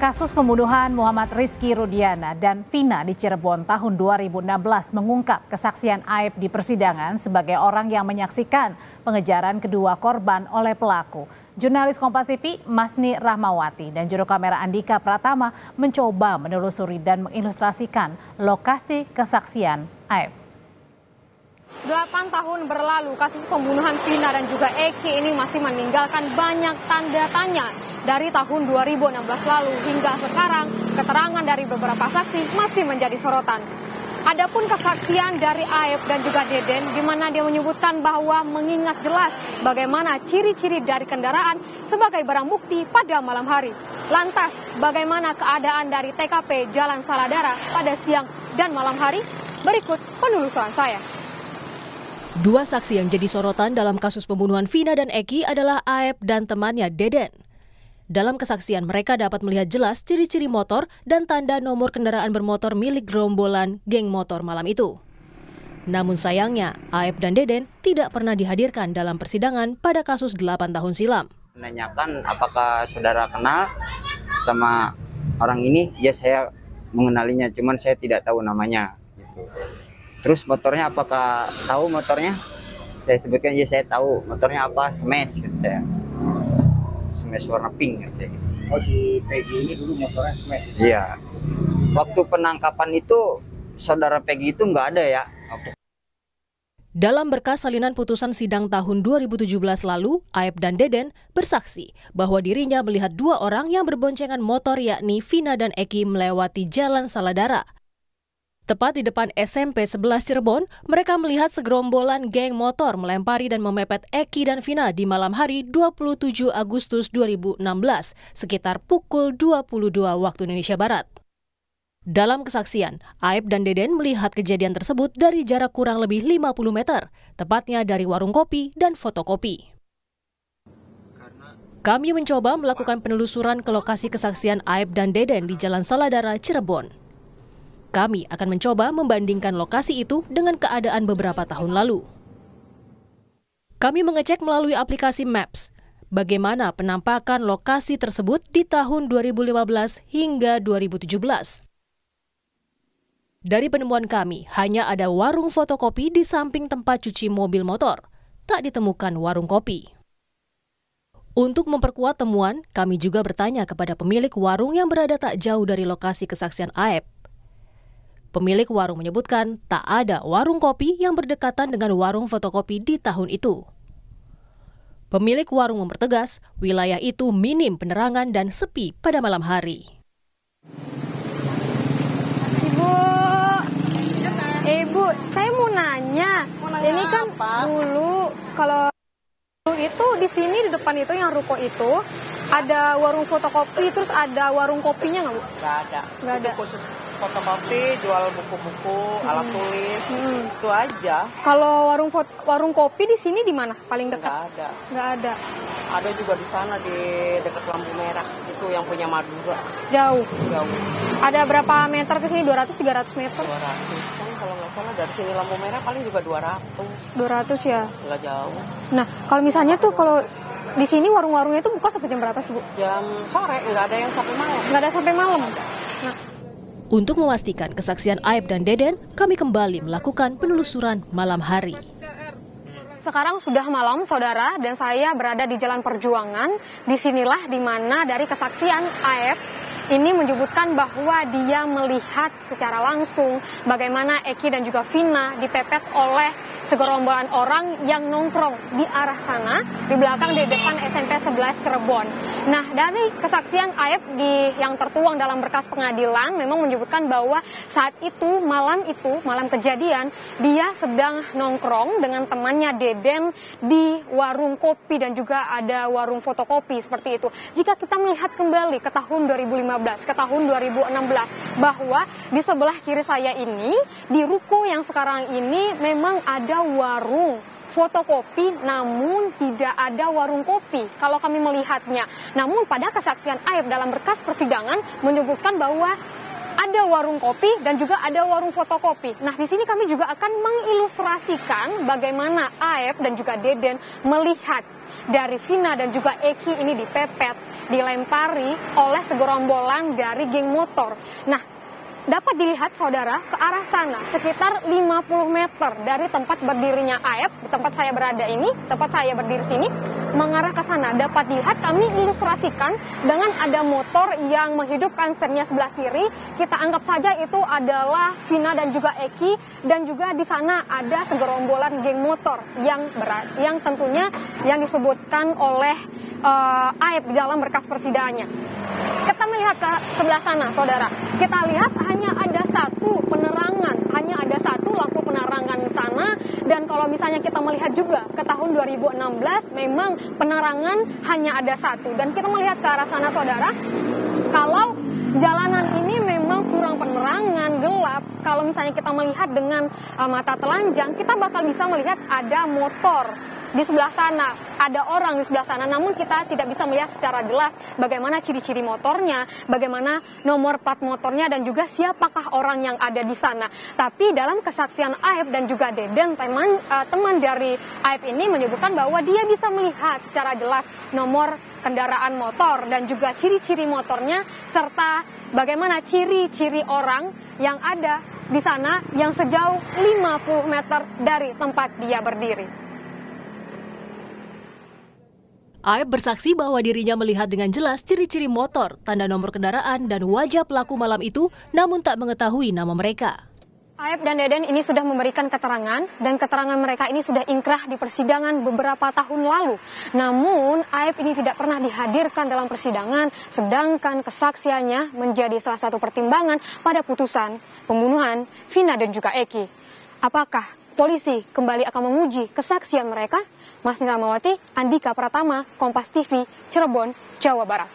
Kasus pembunuhan Muhammad Rizky Rudiana dan Vina di Cirebon tahun 2016 mengungkap kesaksian Aib di persidangan sebagai orang yang menyaksikan pengejaran kedua korban oleh pelaku. Jurnalis Kompas TV Masni Rahmawati dan juru kamera Andika Pratama mencoba menelusuri dan mengilustrasikan lokasi kesaksian Aib. 8 tahun berlalu, kasus pembunuhan Vina dan juga Eki ini masih meninggalkan banyak tanda tanya. Dari tahun 2016 lalu hingga sekarang, keterangan dari beberapa saksi masih menjadi sorotan. Adapun kesaksian dari Aib dan juga Deden, di mana dia menyebutkan bahwa mengingat jelas bagaimana ciri-ciri dari kendaraan sebagai barang bukti pada malam hari. Lantas, bagaimana keadaan dari TKP Jalan Saladara pada siang dan malam hari? Berikut penelusuran saya. Dua saksi yang jadi sorotan dalam kasus pembunuhan Vina dan Eki adalah Aib dan temannya Deden. Dalam kesaksian mereka dapat melihat jelas ciri-ciri motor dan tanda nomor kendaraan bermotor milik gerombolan geng motor malam itu. Namun sayangnya, Aib dan Deden tidak pernah dihadirkan dalam persidangan pada kasus 8 tahun silam. Menanyakan apakah saudara kenal sama orang ini, ya saya mengenalinya, cuman saya tidak tahu namanya. Gitu. Terus motornya apakah tahu motornya? Saya sebutkan, ya saya tahu motornya apa, Smash gitu saya. Smash warna pink gitu. Oh, si Peggy ini dulu motornya Smash? Iya. Waktu penangkapan itu saudara Peggy itu nggak ada ya. Dalam berkas salinan putusan sidang tahun 2017 lalu, Aib dan Deden bersaksi bahwa dirinya melihat dua orang yang berboncengan motor yakni Vina dan Eki melewati Jalan Saladara. Tepat di depan SMP 11 Cirebon, mereka melihat segerombolan geng motor melempari dan memepet Eki dan Vina di malam hari 27 Agustus 2016, sekitar pukul 22 waktu Indonesia Barat. Dalam kesaksian, Aib dan Deden melihat kejadian tersebut dari jarak kurang lebih 50 meter, tepatnya dari warung kopi dan fotokopi. Kami mencoba melakukan penelusuran ke lokasi kesaksian Aib dan Deden di Jalan Saladara, Cirebon. Kami akan mencoba membandingkan lokasi itu dengan keadaan beberapa tahun lalu. Kami mengecek melalui aplikasi Maps bagaimana penampakan lokasi tersebut di tahun 2015 hingga 2017. Dari penemuan kami, hanya ada warung fotokopi di samping tempat cuci mobil motor. Tak ditemukan warung kopi. Untuk memperkuat temuan, kami juga bertanya kepada pemilik warung yang berada tak jauh dari lokasi kesaksian Aib. Pemilik warung menyebutkan tak ada warung kopi yang berdekatan dengan warung fotokopi di tahun itu. Pemilik warung mempertegas wilayah itu minim penerangan dan sepi pada malam hari. Ibu, saya mau nanya ini kan apa? Dulu kalau itu di sini di depan itu yang ruko itu ada warung fotokopi, terus ada warung kopinya nggak, Bu? Nggak ada. Nggak ada. Khusus fotokopi, jual buku-buku, alat tulis, itu aja. Kalau warung kopi di sini di mana? Paling dekat? Nggak ada. Nggak ada. Ada juga di sana di dekat lampu merah, itu yang punya Madura. Jauh? Jauh. Ada berapa meter ke sini? 200-300 meter? 200-an kalau nggak salah, dari sini lampu merah paling juga 200. 200 ya? Nggak jauh. Nah, kalau misalnya tuh kalau di sini warung-warungnya itu buka sampai jam berapa sih, Bu? Jam sore, nggak ada yang sampai malam. Nggak ada sampai malam? Nah. Untuk memastikan kesaksian Aib dan Deden, kami kembali melakukan penelusuran malam hari. Sekarang sudah malam, saudara, dan saya berada di Jalan Perjuangan. Disinilah di mana dari kesaksian Aib ini menyebutkan bahwa dia melihat secara langsung bagaimana Eki dan juga Vina dipepet oleh segerombolan orang yang nongkrong di arah sana, di belakang di depan SMP 11 Cirebon. Nah, dari kesaksian Aib yang tertuang dalam berkas pengadilan memang menyebutkan bahwa saat itu, malam kejadian, dia sedang nongkrong dengan temannya Deden di warung kopi dan juga ada warung fotokopi seperti itu. Jika kita melihat kembali ke tahun 2015, ke tahun 2016, bahwa di sebelah kiri saya ini, di ruko yang sekarang ini memang ada warung fotokopi, namun tidak ada warung kopi kalau kami melihatnya. Namun pada kesaksian Aib dalam berkas persidangan menyebutkan bahwa ada warung kopi dan juga ada warung fotokopi. Nah, di sini kami juga akan mengilustrasikan bagaimana Aep dan juga Deden melihat dari Vina dan juga Eki ini dipepet, dilempari oleh segerombolan dari geng motor. Nah, dapat dilihat saudara ke arah sana sekitar 50 meter dari tempat berdirinya Aep, di tempat saya berada ini, tempat saya berdiri sini, mengarah ke sana. Dapat dilihat kami ilustrasikan dengan ada motor yang menghidupkan sernya sebelah kiri. Kita anggap saja itu adalah Vina dan juga Eki, dan juga di sana ada segerombolan geng motor yang tentunya yang disebutkan oleh Aep di dalam berkas persidangannya. Kita melihat ke sebelah sana, saudara. Kita lihat hanya ada satu penerangan, hanya ada satu lampu penerangan di sana. Dan kalau misalnya kita melihat juga ke tahun 2016, memang penerangan hanya ada satu. Dan kita melihat ke arah sana, saudara, kalau jalanan ini memang kurang penerangan, gelap. Kalau misalnya kita melihat dengan mata telanjang, kita bakal bisa melihat ada motor di sebelah sana, ada orang di sebelah sana, namun kita tidak bisa melihat secara jelas bagaimana ciri-ciri motornya, bagaimana nomor plat motornya, dan juga siapakah orang yang ada di sana. Tapi dalam kesaksian Aep dan juga Deden, teman dari Aep ini menyebutkan bahwa dia bisa melihat secara jelas nomor kendaraan motor dan juga ciri-ciri motornya, serta bagaimana ciri-ciri orang yang ada di sana yang sejauh 50 meter dari tempat dia berdiri. Aep bersaksi bahwa dirinya melihat dengan jelas ciri-ciri motor, tanda nomor kendaraan, dan wajah pelaku malam itu, namun tak mengetahui nama mereka. Aep dan Deden ini sudah memberikan keterangan, dan keterangan mereka ini sudah ingkrah di persidangan beberapa tahun lalu. Namun, Aep ini tidak pernah dihadirkan dalam persidangan, sedangkan kesaksiannya menjadi salah satu pertimbangan pada putusan pembunuhan Vina dan juga Eki. Apakah polisi kembali akan menguji kesaksian mereka? Masni Ramawati, Andika Pratama, Kompas TV, Cirebon, Jawa Barat.